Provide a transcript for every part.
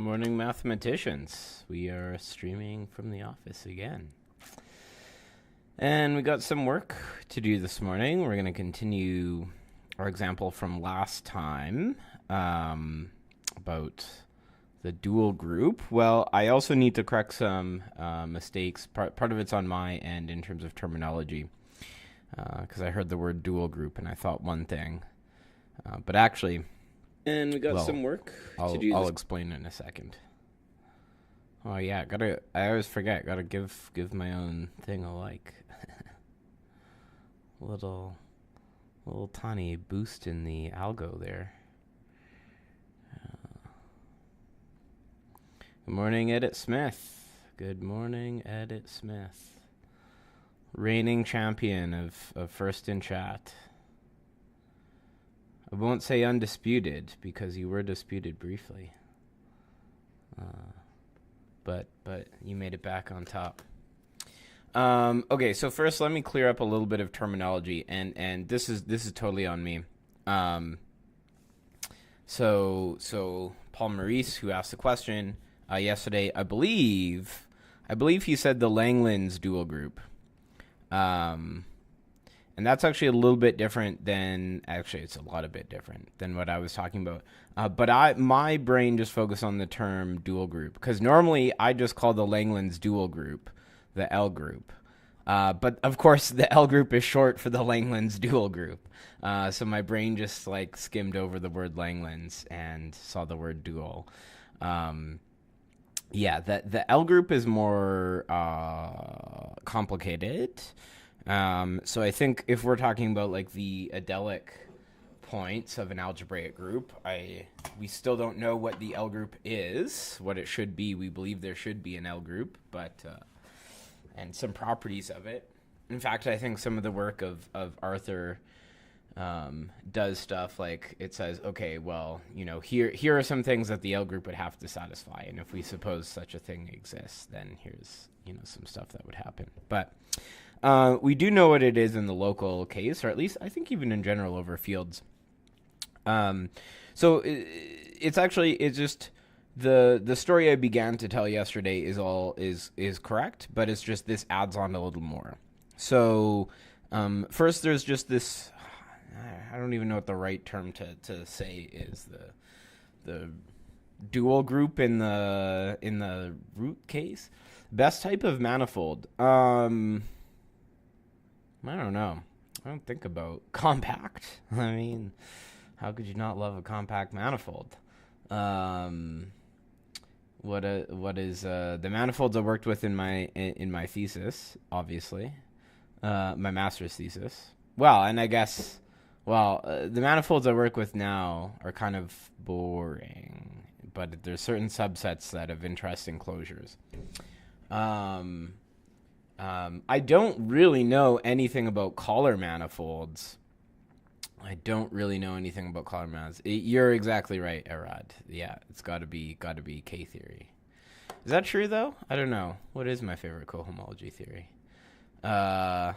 Morning, mathematicians. We are streaming from the office again. And we got some work to do this morning. We're going to continue our example from last time about the dual group. Well, I also need to correct some mistakes. Part of it's on my end in terms of terminology, because I heard the word dual group and I thought one thing. But actually... And we got some work to do. I'll explain it in a second. Oh yeah, I always forget. Gotta give my own thing a like. little tiny boost in the algo there. Good morning, Edit Smith. Good morning, Edit Smith. Reigning champion of First in Chat. I won't say undisputed because you were disputed briefly. But you made it back on top. Okay, so first let me clear up a little bit of terminology, and this is totally on me. So Paul Maurice, who asked the question yesterday, I believe he said the Langlands dual group. And that's actually a little bit different than, actually it's a lot of bit different than what I was talking about. But my brain just focused on the term dual group, because normally I just call the Langlands dual group the L group. But of course the L group is short for the Langlands dual group. So my brain just like skimmed over the word Langlands and saw the word dual. Yeah, the L group is more complicated. So I think if we're talking about like the adelic points of an algebraic group, we still don't know what the L group is, what it should be. We believe there should be an L group, but and some properties of it. In fact, I think some of the work of Arthur does stuff like it says, okay, well, here are some things that the L group would have to satisfy, and if we suppose such a thing exists, then here's some stuff that would happen. But we do know what it is in the local case, or at least I think even in general over fields. So it's just the story I began to tell yesterday is correct, but it's just this adds on a little more. So first there's just this, I don't even know what the right term to say is, the dual group in the root case. Best type of manifold. I don't know. I don't think about compact. I mean, how could you not love a compact manifold? What is the manifolds I worked with in my thesis, obviously, my master's thesis. Well, and I guess, the manifolds I work with now are kind of boring, but there's certain subsets that have interesting closures. I don't really know anything about Collar manifolds. You're exactly right, Arad. Yeah, it's got to be K-theory. Is that true, though? I don't know. What is my favorite cohomology theory? Yeah.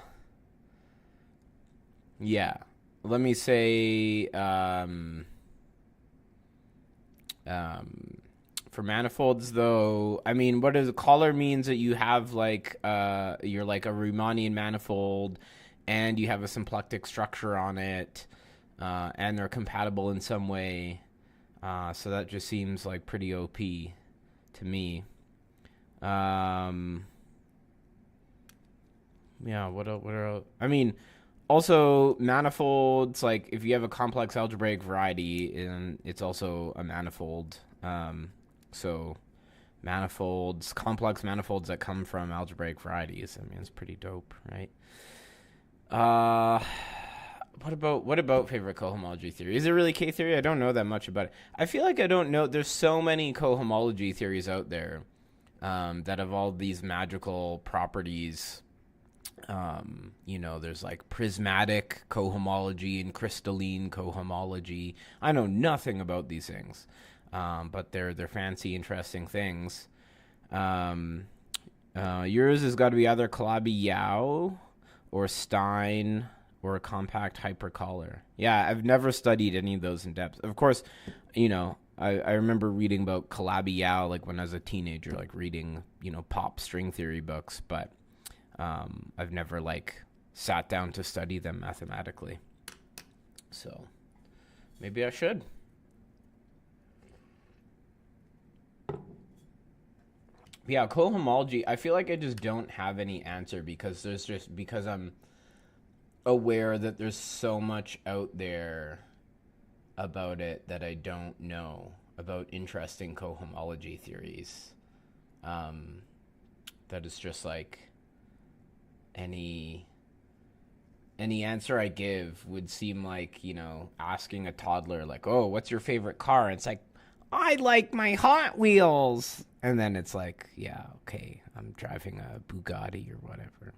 Let me say... For manifolds, though, I mean, what is Collar means that you have like you're like a Riemannian manifold, and you have a symplectic structure on it, and they're compatible in some way. So that just seems like pretty OP to me. Yeah. What are? I mean, also manifolds. Like if you have a complex algebraic variety, and it's also a manifold. So manifolds, complex manifolds that come from algebraic varieties. I mean, it's pretty dope, right? What about favorite cohomology theory? Is it really K-theory? I don't know that much about it. I feel like I don't know. There's so many cohomology theories out there that have all these magical properties. There's like prismatic cohomology and crystalline cohomology. I know nothing about these things. But they're fancy, interesting things. Yours has got to be either Calabi-Yau or Stein or a compact hypercollar. Yeah, I've never studied any of those in depth. Of course, I remember reading about Calabi-Yau like when I was a teenager, like reading, pop string theory books, but I've never like sat down to study them mathematically. So maybe I should. Yeah, cohomology, I feel like I just don't have any answer because I'm aware that there's so much out there about it that I don't know about interesting cohomology theories. That is just like any answer I give would seem like, asking a toddler like, "Oh, what's your favorite car?" And it's like, "I like my Hot Wheels." And then it's like, "Yeah, okay, I'm driving a Bugatti or whatever."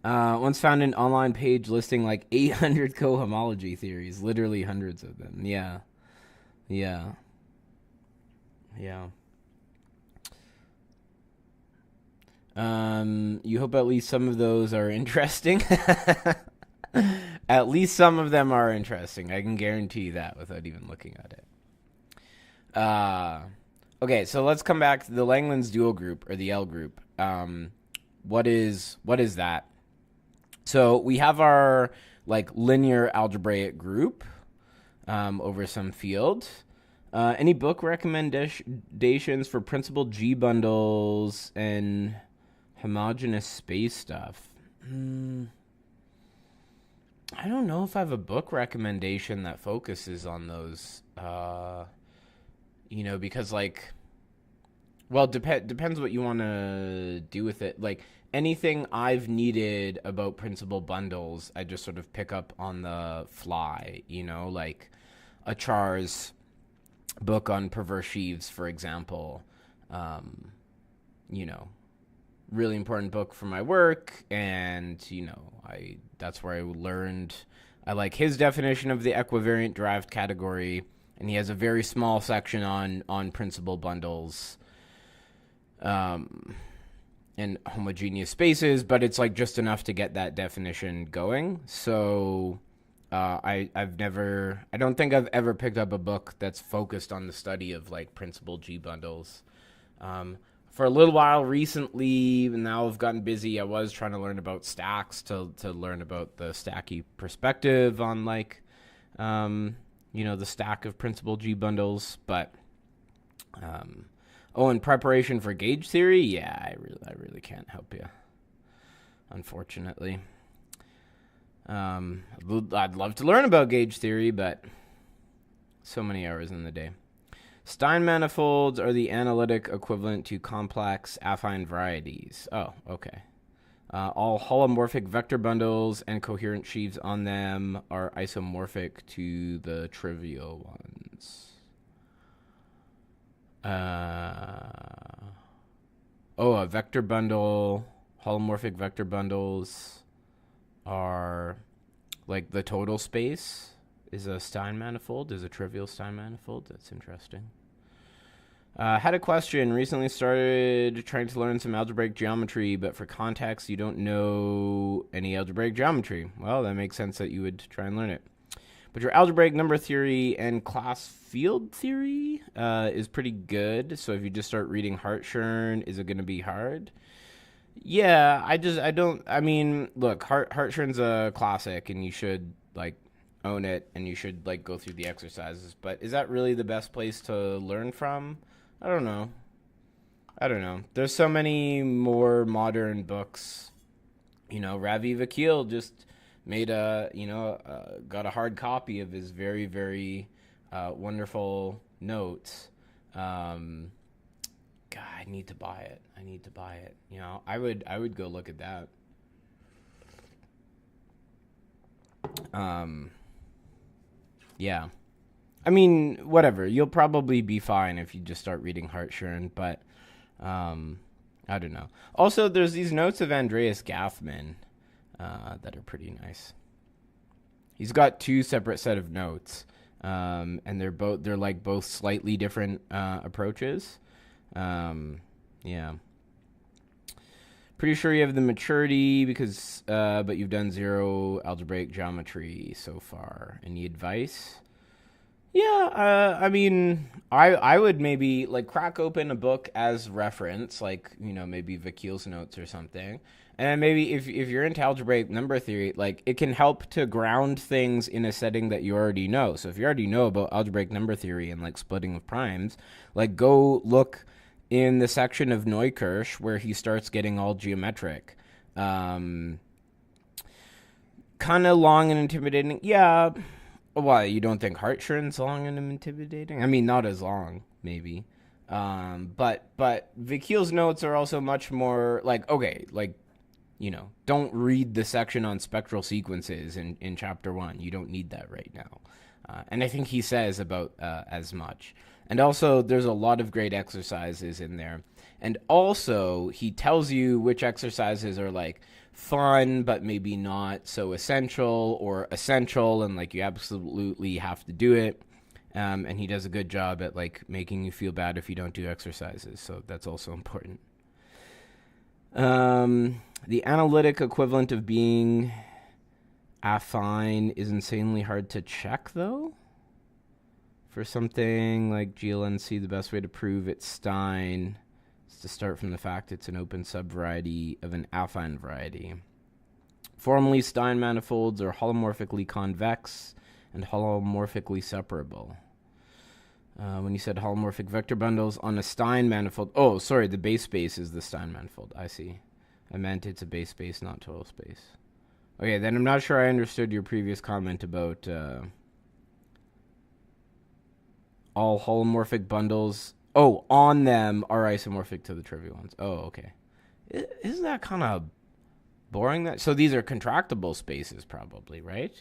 Once found an online page listing like 800 cohomology theories, literally hundreds of them. Yeah. Yeah. Yeah. You hope at least some of those are interesting. At least some of them are interesting. I can guarantee that without even looking at it. Okay, so let's come back to the Langlands dual group or the L group. What is that? So we have our like linear algebraic group over some field. Any book recommendations for principal G bundles and homogeneous space stuff? I don't know if I have a book recommendation that focuses on those. Because like, well, depends what you want to do with it. Like anything I've needed about principal bundles, I just sort of pick up on the fly. Like a Char's book on perverse sheaves, for example. Really important book for my work, and that's where I learned. I like his definition of the equivariant derived category, and he has a very small section on principal bundles and homogeneous spaces, but it's like just enough to get that definition going. So I don't think I've ever picked up a book that's focused on the study of like principal G bundles. For a little while recently, now I've gotten busy. I was trying to learn about stacks to learn about the stacky perspective on like, the stack of principal G bundles. But, in preparation for gauge theory, yeah, I really can't help you, unfortunately. I'd love to learn about gauge theory, but so many hours in the day. Stein manifolds are the analytic equivalent to complex affine varieties. Oh, okay. All holomorphic vector bundles and coherent sheaves on them are isomorphic to the trivial ones. A vector bundle, holomorphic vector bundles are like the total space is a Stein manifold, is a trivial Stein manifold. That's interesting. Had a question. Recently started trying to learn some algebraic geometry, but for context, you don't know any algebraic geometry. Well, that makes sense that you would try and learn it. But your algebraic number theory and class field theory is pretty good. So if you just start reading Hartshorne, is it going to be hard? Yeah, look, Hartshorne's a classic, and you should like own it, and you should like go through the exercises. But is that really the best place to learn from? I don't know. There's so many more modern books. Ravi Vakil just made got a hard copy of his very, very wonderful notes. God, I need to buy it. I would go look at that. Yeah. I mean, whatever. You'll probably be fine if you just start reading Hartshorne, but I don't know. Also, there's these notes of Andreas Gaffman that are pretty nice. He's got two separate set of notes, and they're both slightly different approaches. Yeah. Pretty sure you have the maturity but you've done zero algebraic geometry so far. Any advice? Yeah, I mean, I would maybe like crack open a book as reference, like maybe Vakil's notes or something, and then maybe if you're into algebraic number theory, like it can help to ground things in a setting that you already know. So if you already know about algebraic number theory and like splitting of primes, like go look in the section of Neukirch where he starts getting all geometric. Kind of long and intimidating, yeah. Why, you don't think Hartshorn's long and intimidating? I mean, not as long, maybe. But Vakil's notes are also much more like, okay, like, don't read the section on spectral sequences in chapter 1. You don't need that right now. And I think he says about as much. And also, there's a lot of great exercises in there. And also, he tells you which exercises are like fun, but maybe not so essential, or essential, and like you absolutely have to do it. And he does a good job at like making you feel bad if you don't do exercises. So that's also important. The analytic equivalent of being affine is insanely hard to check, though. For something like GLNC, the best way to prove it's Stein is to start from the fact it's an open subvariety of an affine variety. Formally, Stein manifolds are holomorphically convex and holomorphically separable. When you said holomorphic vector bundles on a Stein manifold... Oh, sorry, the base space is the Stein manifold. I see. I meant it's a base space, not total space. Okay, then I'm not sure I understood your previous comment about... all holomorphic bundles, on them are isomorphic to the trivial ones. Oh, okay. Isn't that kind of boring? So these are contractible spaces, probably, right?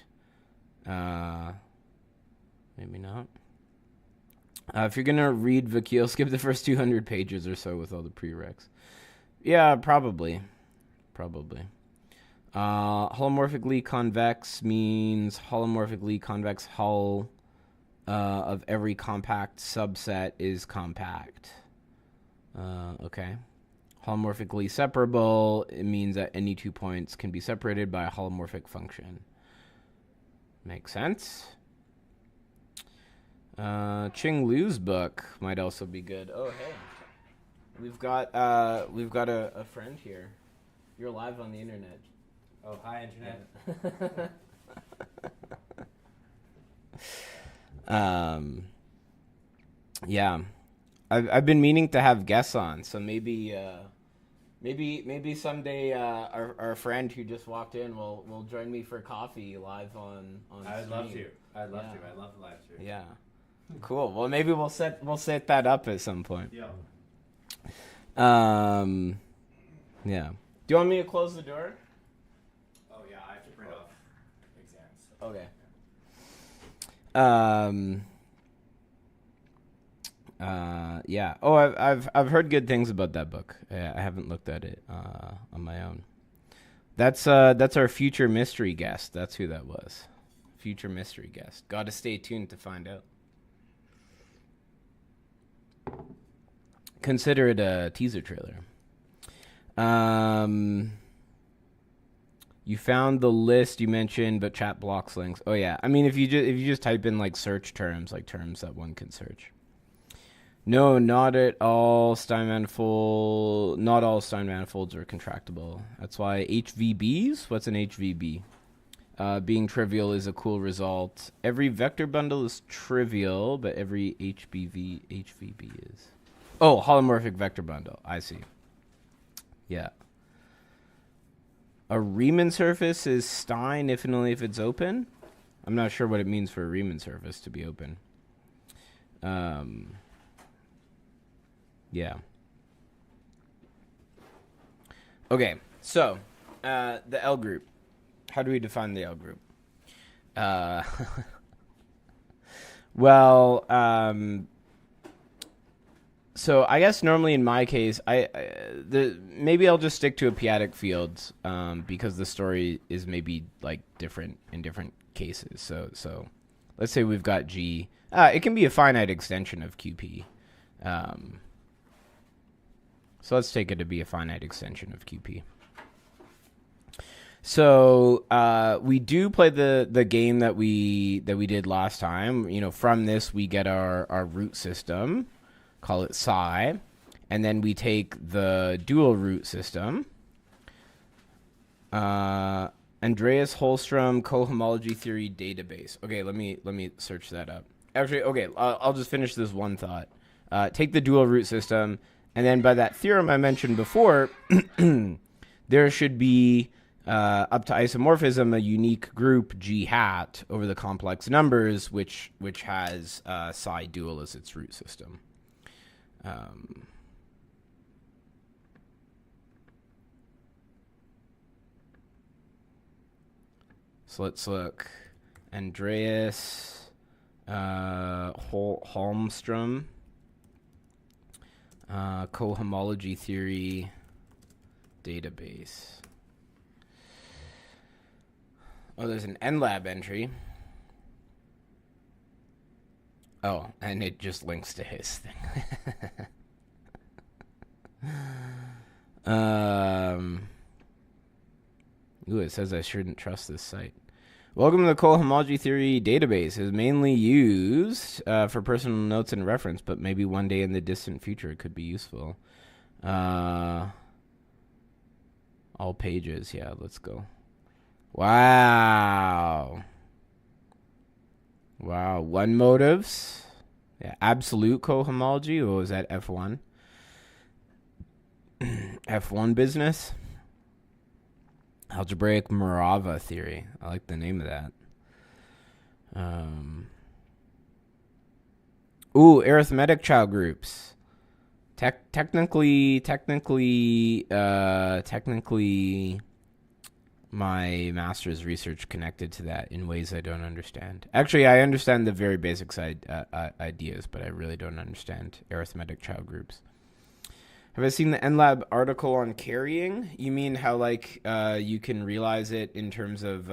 Maybe not. If you're going to read Vakil, skip the first 200 pages or so with all the prereqs. Yeah, probably. Holomorphically convex means holomorphically convex hull of every compact subset is compact. Okay. Holomorphically separable, it means that any 2 points can be separated by a holomorphic function. Makes sense. Ching Liu's book might also be good. Oh, hey. We've got a friend here. You're live on the internet. Oh, hi, internet. Yeah, I've been meaning to have guests on, so maybe someday our friend who just walked in will join me for coffee live on I'd stream. love to. I love the live stream. Yeah, cool. Well, maybe we'll set that up at some point. Yeah. Yeah. Do you want me to close the door? Oh yeah, I have to print off exams. Okay. Yeah. Oh, I've heard good things about that book. I haven't looked at it on my own. That's our future mystery guest. That's who that was. Future mystery guest. Got to stay tuned to find out. Consider it a teaser trailer. You found the list you mentioned, but chat blocks links. Oh yeah, I mean if you just type in like search terms, like terms that one can search. No, not at all. Not all Stein manifolds are contractible. That's why HVBs. What's an HVB? Being trivial is a cool result. Every vector bundle is trivial, but every HVB is. Oh, holomorphic vector bundle. I see. Yeah. A Riemann surface is Stein if and only if it's open. I'm not sure what it means for a Riemann surface to be open. Yeah. Okay, so the L group. How do we define the L group? Well, so I guess normally in my case, maybe I'll just stick to a p-adic field because the story is maybe like different in different cases. So let's say we've got G. It can be a finite extension of QP. So let's take it to be a finite extension of QP. So we do play the game that we did last time. You know, from this we get our root system, call it psi, and then we take the dual root system. Andreas Holstrom cohomology theory database. Okay, let me search that up. Actually, okay, I'll just finish this one thought. Take the dual root system, and then by that theorem I mentioned before, there should be up to isomorphism a unique group G hat over the complex numbers, which has psi dual as its root system. So let's look. Andreas Holmstrom cohomology theory database. Oh, there's an NLab entry. Oh, and it just links to his thing. Ooh, it says I shouldn't trust this site. Welcome to the cohomology theory database. It is mainly used for personal notes and reference, but maybe one day in the distant future it could be useful. All pages, yeah, let's go. Wow. One motives. Yeah, absolute cohomology. What was that? F1. F1 business. Algebraic Morava theory. I like the name of that. Arithmetic child groups. Technically, my master's research connected to that in ways I don't understand. Actually, I understand the very basic ideas, but I really don't understand arithmetic child groups. Have I seen the NLab article on carrying? You mean how you can realize it in terms of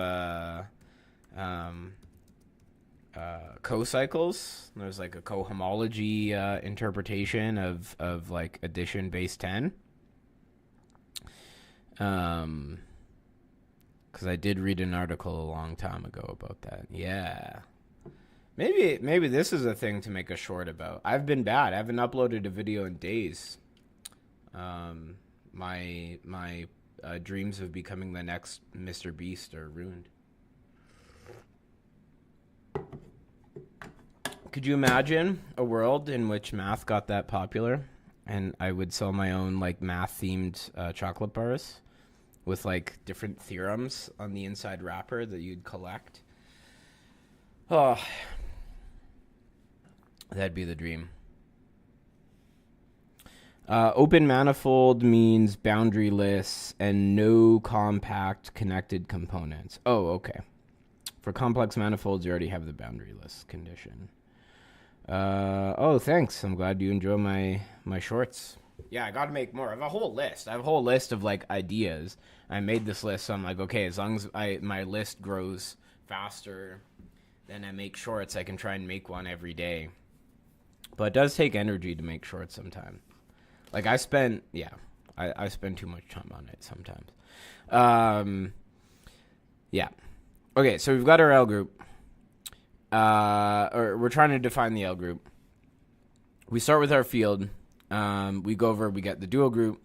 cocycles? There's like a cohomology interpretation of like addition base 10. Because I did read an article a long time ago about that. Yeah. Maybe this is a thing to make a short about. I've been bad. I haven't uploaded a video in days. My dreams of becoming the next Mr. Beast are ruined. Could you imagine a world in which math got that popular and I would sell my own like math themed chocolate bars with like different theorems on the inside wrapper that you'd collect? Oh, that'd be the dream. Open manifold means boundaryless and no compact connected components. Oh, okay. For complex manifolds, you already have the boundaryless condition. Oh, thanks. I'm glad you enjoy my shorts. Yeah, I gotta make more. I have a whole list. I have a whole list of like ideas. I made this list, so I'm like, okay, as long as my list grows faster, then I make shorts. I can try and make one every day. But it does take energy to make shorts sometimes. Like I spend too much time on it sometimes. Yeah. Okay, so we've got our L group. Or we're trying to define the L group. We start with our field. We go over, we get the dual group.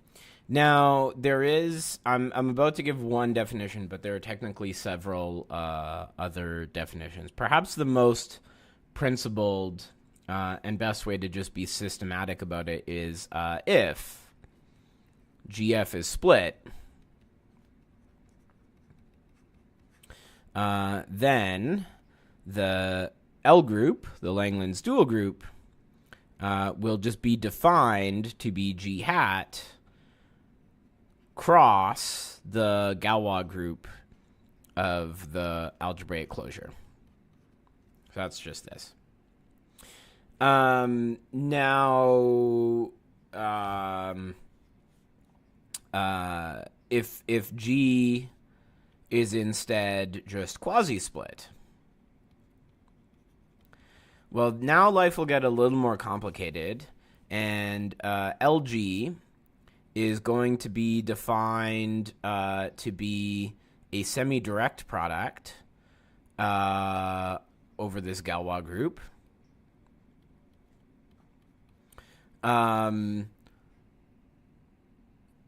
Now, there is, I'm about to give one definition, but there are technically several other definitions. Perhaps the most principled and best way to just be systematic about it is if GF is split, then the L group, the Langland's dual group, will just be defined to be G hat cross the Galois group of the algebraic closure. So that's just this. If G is instead just quasi-split, well, now life will get a little more complicated, and LG is going to be defined to be a semi-direct product over this Galois group.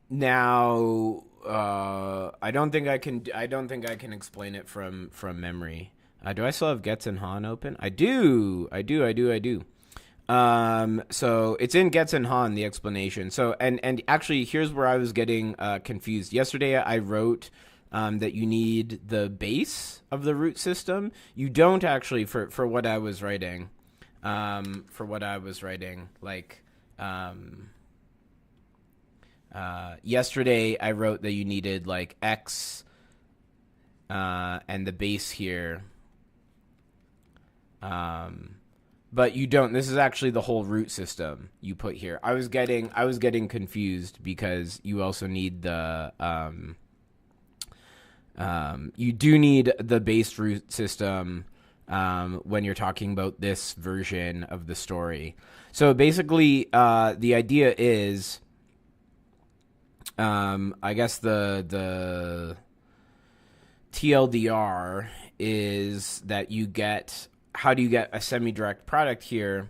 Now, I don't think I can explain it from memory. Do I still have Getz and Han open? I do. So it's in Getz and Han, the explanation. So and actually, here's where I was getting confused. Yesterday, I wrote that you need the base of the root system. You don't actually for what I was writing. Yesterday I wrote that you needed like X and the base here. But you don't. This is actually the whole root system you put here. I was getting confused because you also need the you do need the base root system when you're talking about this version of the story. So basically, the idea is, I guess the TLDR is that you get. How do you get a semi-direct product here?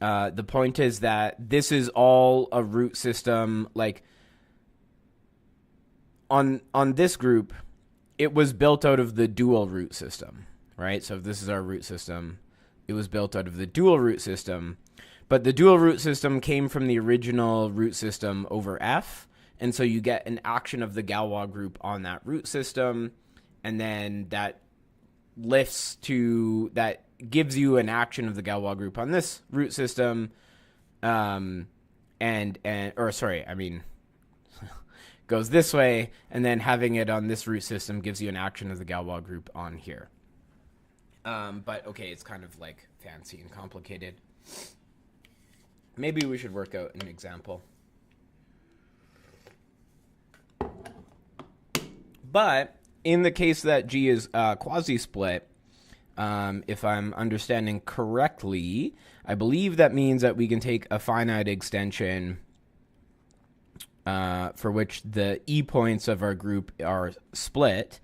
The point is that this is all a root system. Like on this group, it was built out of the dual root system, right? So if this is our root system, it was built out of the dual root system. But the dual root system came from the original root system over F. And so you get an action of the Galois group on that root system. And then that lifts to that gives you an action of the Galois group on this root system, goes this way, and then having it on this root system gives you an action of the Galois group on here. But okay, it's kind of like fancy and complicated. Maybe we should work out an example. But in the case that G is quasi-split, if I'm understanding correctly, I believe that means that we can take a finite extension for which the E points of our group are split.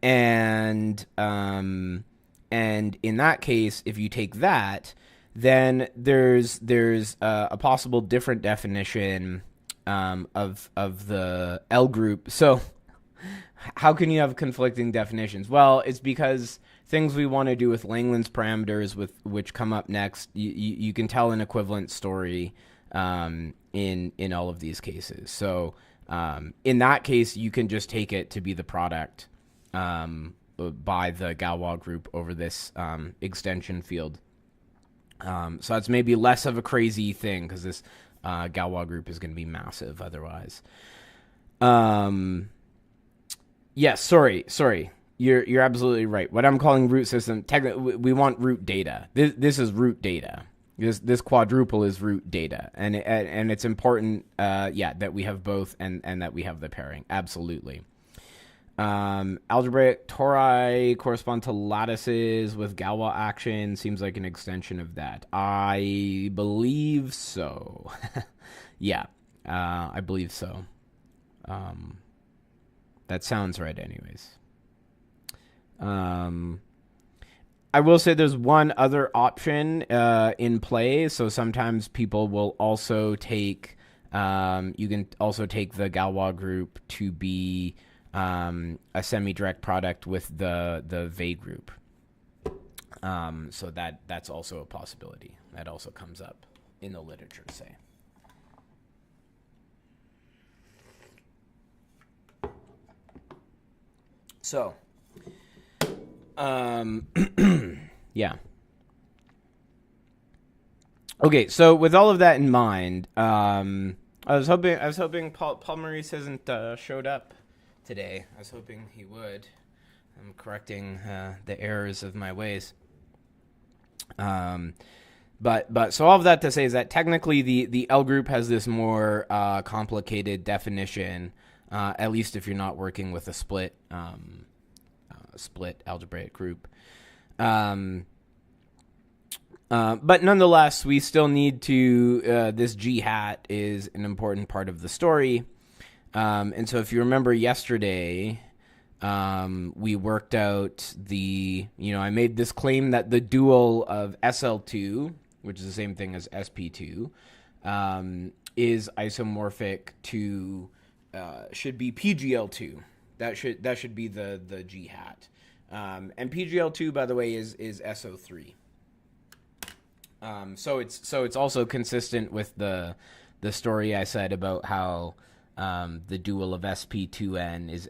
And in that case, if you take that, then there's a possible different definition of the L group. So how can you have conflicting definitions? Well, it's because things we want to do with Langland's parameters, which come up next, you can tell an equivalent story in all of these cases. So in that case, you can just take it to be the product by the Galois group over this extension field. So that's maybe less of a crazy thing because this Galois group is going to be massive otherwise. Yes, sorry. You're absolutely right. What I'm calling root system, technically, we want root data. This is root data. This quadruple is root data, and it's important, that we have both and that we have the pairing. Absolutely. Algebraic tori correspond to lattices with Galois action. Seems like an extension of that. I believe so. Yeah, I believe so. That sounds right, anyways. I will say there's one other option in play. So sometimes people will also take, you can also take the Galois group to be a semi-direct product with the V group. So that's also a possibility. That also comes up in the literature, say. So, yeah. Okay, so with all of that in mind, I was hoping Paul Maurice hasn't showed up today. I was hoping he would. I'm correcting the errors of my ways. But so all of that to say is that technically the L group has this more complicated definition, at least if you're not working with a split algebraic group. But nonetheless, we still need to, this G hat is an important part of the story. And so if you remember yesterday, We worked out I made this claim that the dual of SL2, which is the same thing as SP2, is isomorphic to, should be PGL2. That should be the G hat. And PGL2, by the way, is SO3. So it's also consistent with the story I said about how the dual of sp2n is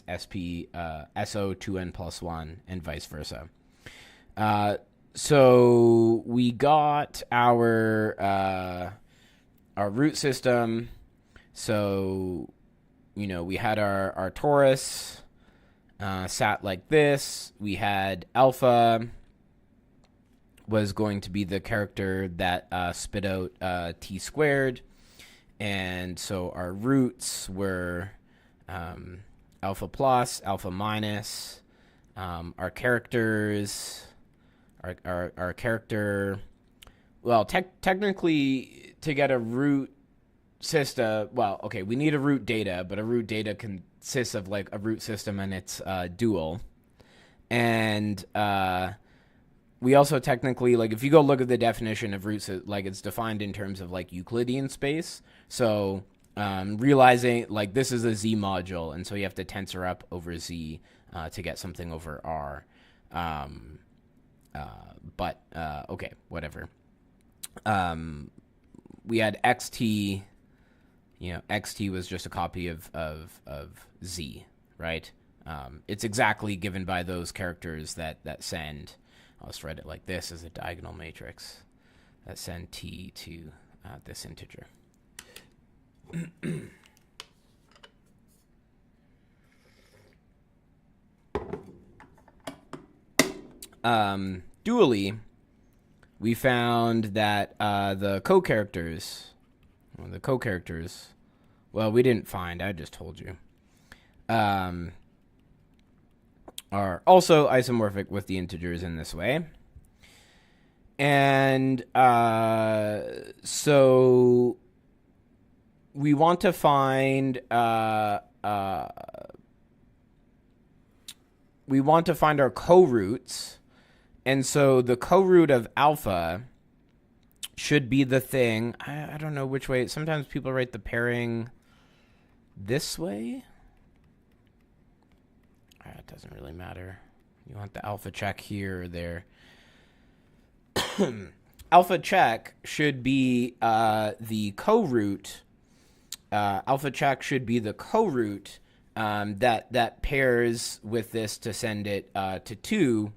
sp so2n plus 1 and vice versa. So we got our root system. So we had our torus sat like this. We had alpha was going to be the character that spit out t squared. And so our roots were alpha plus, alpha minus. Our characters, our character, well, technically to get a root system, well, okay, we need a root data, but a root data consists of like a root system and its dual. And we also technically, like, if you go look at the definition of roots, like, it's defined in terms of like Euclidean space. So realizing like this is a Z module, and so you have to tensor up over Z to get something over R. But okay, whatever. We had XT. XT was just a copy of Z, right? It's exactly given by those characters that send. I'll just write it like this as a diagonal matrix that send t to this integer. Dually, we found that the co-characters, well, we didn't find, I just told you, are also isomorphic with the integers in this way. And so we want to find our co-roots. And so the co-root of alpha should be the thing. I don't know which way. Sometimes people write the pairing this way. It doesn't really matter. You want the alpha check here or there. Alpha check should be the co-root. Alpha check should be the co-root that pairs with this to send it to 2.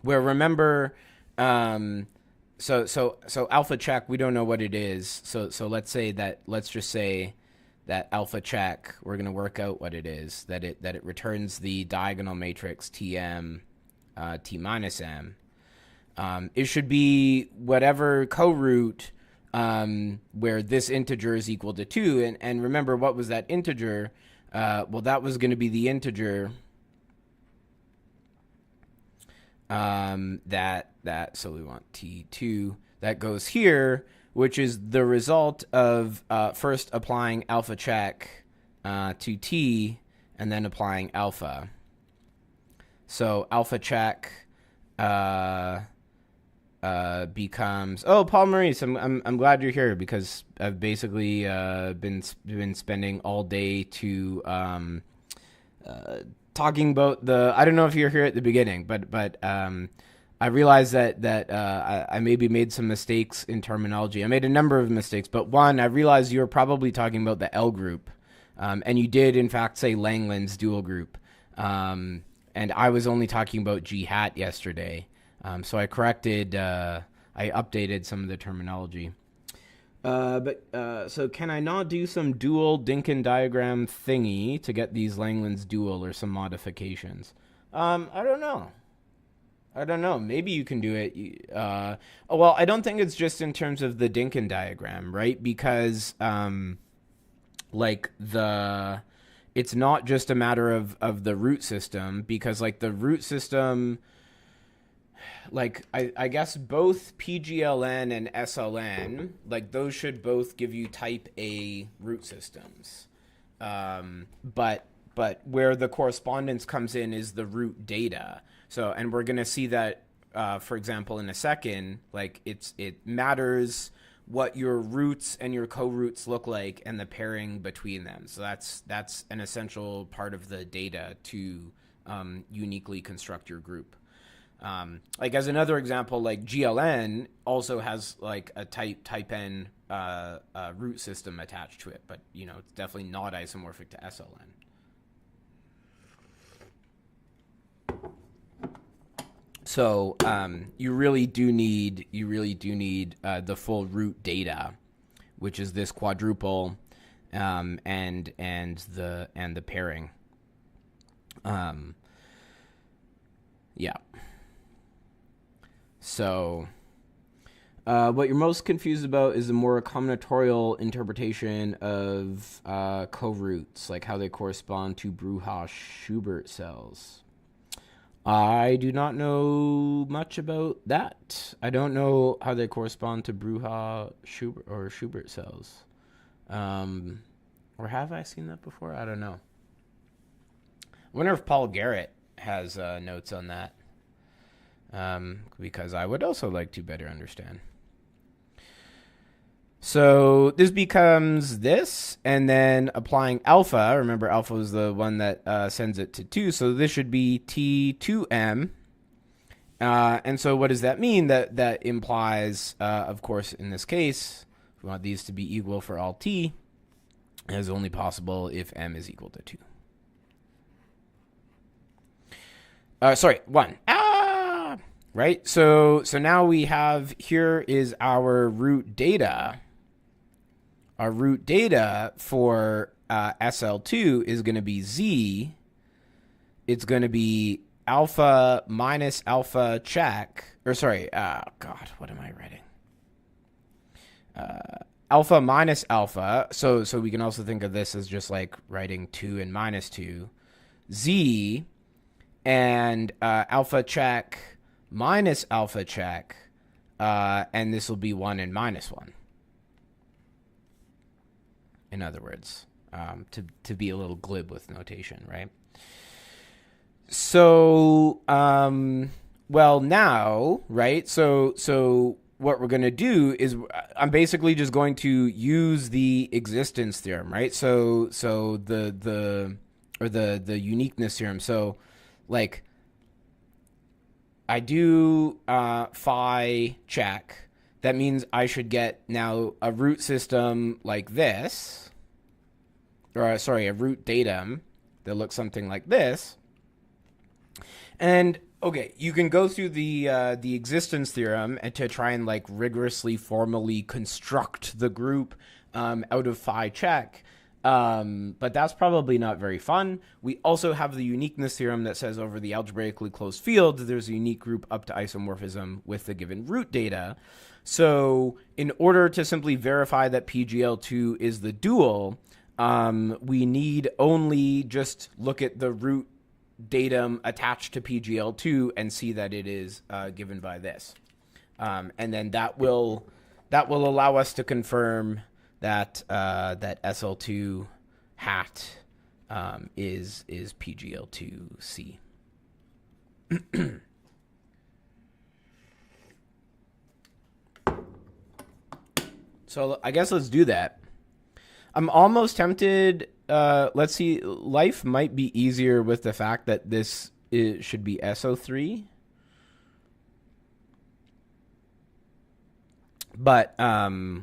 Where remember, so alpha check, we don't know what it is. So let's just say that alpha check, we're going to work out what it is, that it returns the diagonal matrix Tm T minus M. It should be whatever co-root where this integer is equal to 2. And remember, what was that integer? Well, that was going to be the integer so we want T2 that goes here, which is the result of first applying alpha check to T and then applying alpha. So alpha check becomes, oh, Paul Maurice, I'm glad you're here, because I've basically been spending all day to talking about I don't know if you're here at the beginning, but I realized that I maybe made some mistakes in terminology. I made a number of mistakes, but one, I realized you were probably talking about the L group, and you did in fact say Langland's dual group, and I was only talking about G hat yesterday, so I corrected, I updated some of the terminology. So can I not do some dual Dinkin diagram thingy to get these Langland's dual or some modifications? I don't know. Maybe you can do it. Well, I don't think it's just in terms of the Dinkin diagram, right? Because, it's not just a matter of the root system, because like the root system, like I guess both PGLN and SLN, like those should both give you type A root systems. But But where the correspondence comes in is the root data. So, and we're going to see that, for example, in a second, like it matters what your roots and your co-roots look like and the pairing between them. So that's an essential part of the data to uniquely construct your group. Like as another example, like GLN also has like a type N root system attached to it, but you know it's definitely not isomorphic to SLN. So you really do need the full root data, which is this quadruple, and the pairing. Yeah. So what you're most confused about is the more combinatorial interpretation of co-roots, like how they correspond to Bruja-Schubert cells. I do not know much about that. I don't know how they correspond to Bruja-Schubert or Schubert cells. Or have I seen that before? I don't know. I wonder if Paul Garrett has notes on that. Because I would also like to better understand. So this becomes this, and then applying alpha. Remember, alpha is the one that sends it to 2. So this should be T2M. And so what does that mean? That implies, of course, in this case, we want these to be equal for all T. It is only possible if M is equal to 2. 1. Right? So now we have, here is our root data. Our root data for SL2 is going to be Z. It's going to be alpha minus alpha check. Or sorry, God, what am I writing? Alpha minus alpha. So we can also think of this as just like writing 2 and minus 2. Z and alpha check minus alpha check. And this will be 1 and minus 1. In other words, to be a little glib with notation, right? So, well, now, right? So what we're going to do is I'm basically just going to use the existence theorem, right? So the uniqueness theorem. So, like, I do phi check. That means I should get now a root system like this, or sorry, a root datum that looks something like this. And okay, you can go through the existence theorem and to try and like rigorously formally construct the group out of phi check. But that's probably not very fun. We also have the uniqueness theorem that says over the algebraically closed field, there's a unique group up to isomorphism with the given root data. So in order to simply verify that PGL2 is the dual, we need only just look at the root datum attached to PGL2 and see that it is given by this. And then that will allow us to confirm that that SL2 hat is PGL2C. So I guess let's do that. I'm almost tempted. Let's see. Life might be easier with the fact that this should be SO3. But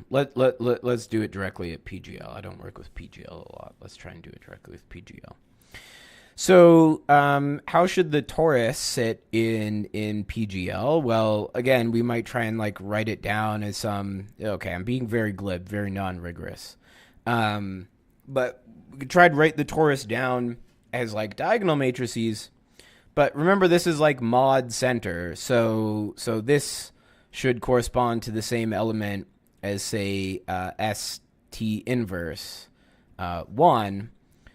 let's do it directly at PGL. I don't work with PGL a lot. Let's try and do it directly with PGL. So how should the torus sit in PGL? Well, again, we might try and like write it down as some. Okay, I'm being very glib, very non-rigorous. But we could try to write the torus down as like diagonal matrices. But remember, this is like mod center. So this should correspond to the same element as, say, ST inverse 1.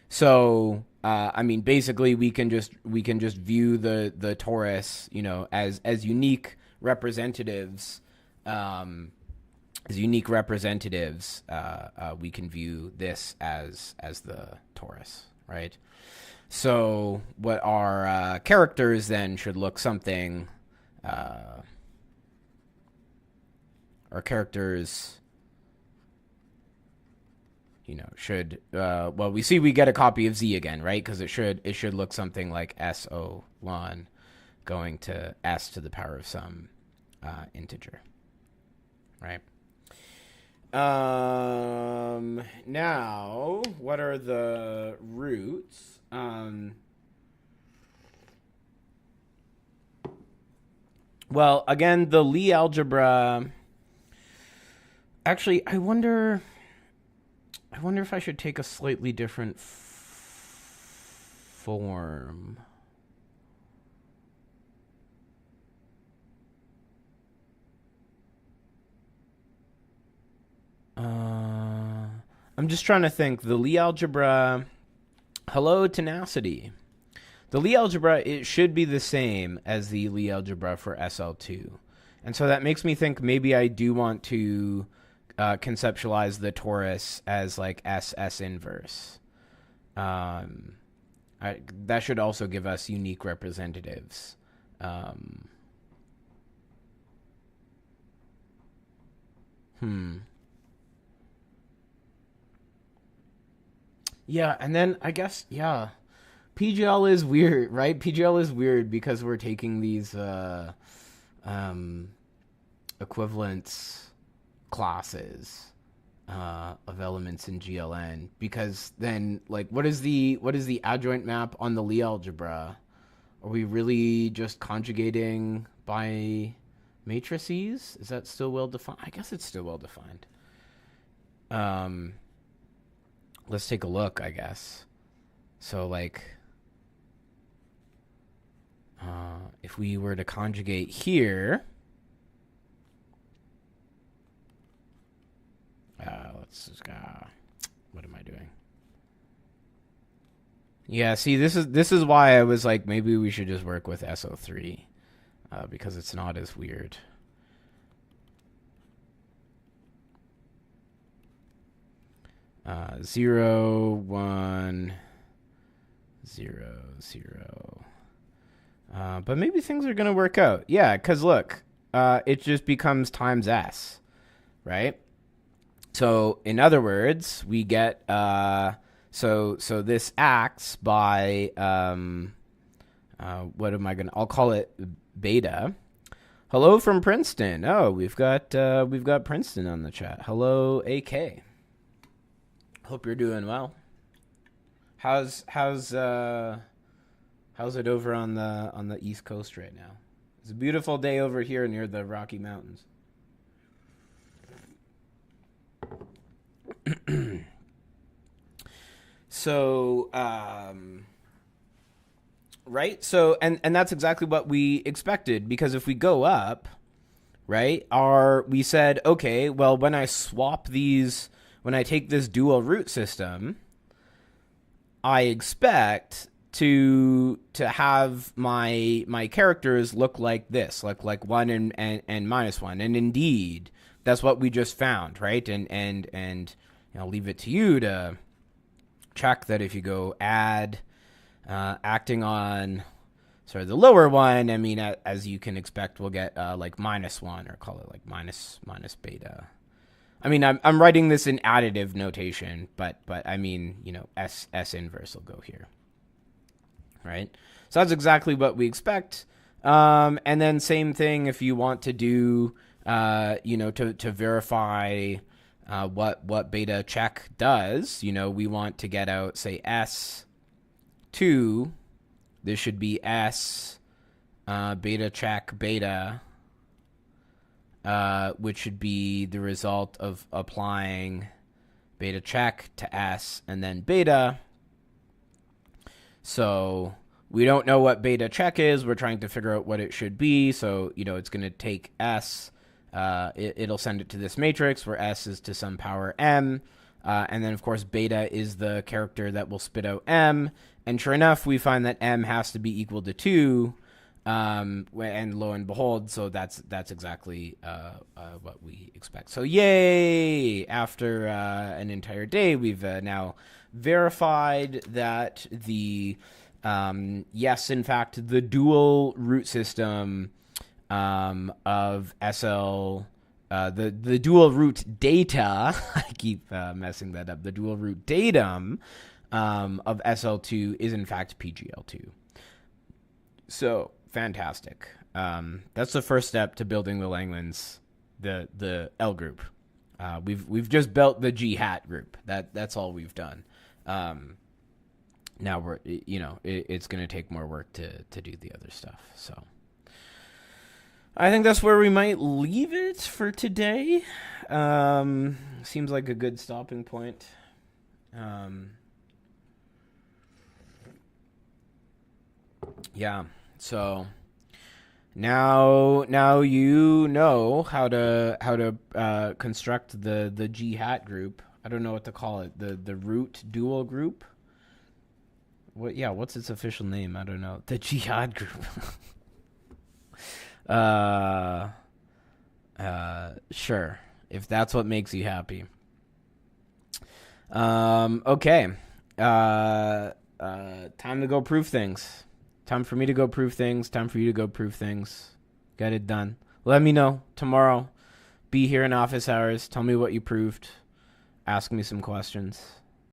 So I mean, basically, we can just view the torus, you know, as unique representatives. As unique representatives, we can view this as the torus, right? So what our characters then should look something. Our characters, should well, we see we get a copy of Z again, right? Because it should look something like SO1 going to S to the power of some integer, right? Now, what are the roots? Well, again, the Lie algebra. Actually, I wonder if I should take a slightly different form. I'm just trying to think. The Lie algebra. Hello, tenacity. The Lie algebra, it should be the same as the Lie algebra for SL2. And so that makes me think maybe I do want to conceptualize the torus as like S inverse. That should also give us unique representatives. Yeah, and then I guess, yeah, PGL is weird, right? PGL is weird because we're taking these equivalence classes of elements in GLN, because then, like, what is the adjoint map on the Lie algebra? Are we really just conjugating by matrices? Is that still well defined? I guess it's still well defined. Let's take a look, I guess. So, like, if we were to conjugate here, let's just what am I doing? Yeah, see, this is why I was like, maybe we should just work with SO3, because it's not as weird. Zero, 1, 0, 0. But maybe things are going to work out. Yeah, because look, it just becomes times S, right? So in other words, we get, so this acts by, what am I going to, I'll call it beta. Hello from Princeton. Oh, we've got Princeton on the chat. Hello, AK. Hope you're doing well. How's it over on the East Coast right now? It's a beautiful day over here near the Rocky Mountains. So, right? So, and that's exactly what we expected, because if we go up, right, we said, okay, well, when I swap these, when I take this dual root system, I expect to have my characters look like this, like 1 and minus 1. And indeed, that's what we just found, right? And I'll leave it to you to check that if you go add, acting on the lower one, I mean, as you can expect, we'll get like minus 1, or call it like minus beta. I mean, I'm writing this in additive notation, but I mean, S inverse will go here, right? So that's exactly what we expect. And then same thing if you want to do, to verify what beta check does. We want to get out, say, S2. This should be S beta check beta. Which should be the result of applying beta check to S and then beta. So we don't know what beta check is. We're trying to figure out what it should be. So, it's going to take S. It'll send it to this matrix where S is to some power M. And then, of course, beta is the character that will spit out M. And sure enough, we find that M has to be equal to 2. And lo and behold, so that's exactly what we expect. So yay! After an entire day, we've now verified that the yes, in fact, the dual root system of SL, the dual root data. I keep messing that up. The dual root datum of SL2 is in fact PGL2. So fantastic. That's the first step to building the Langlands, the L group. We've just built the G hat group. That's all we've done. Now we're it's going to take more work to do the other stuff. So I think that's where we might leave it for today. Seems like a good stopping point. Yeah. So now you know how to construct the G hat group. I don't know what to call it. The root dual group. What's its official name? I don't know. The G hat group. Sure. If that's what makes you happy. Okay. Time to go prove things. Time for me to go prove things. Time for you to go prove things. Get it done. Let me know tomorrow. Be here in office hours. Tell me what you proved. Ask me some questions.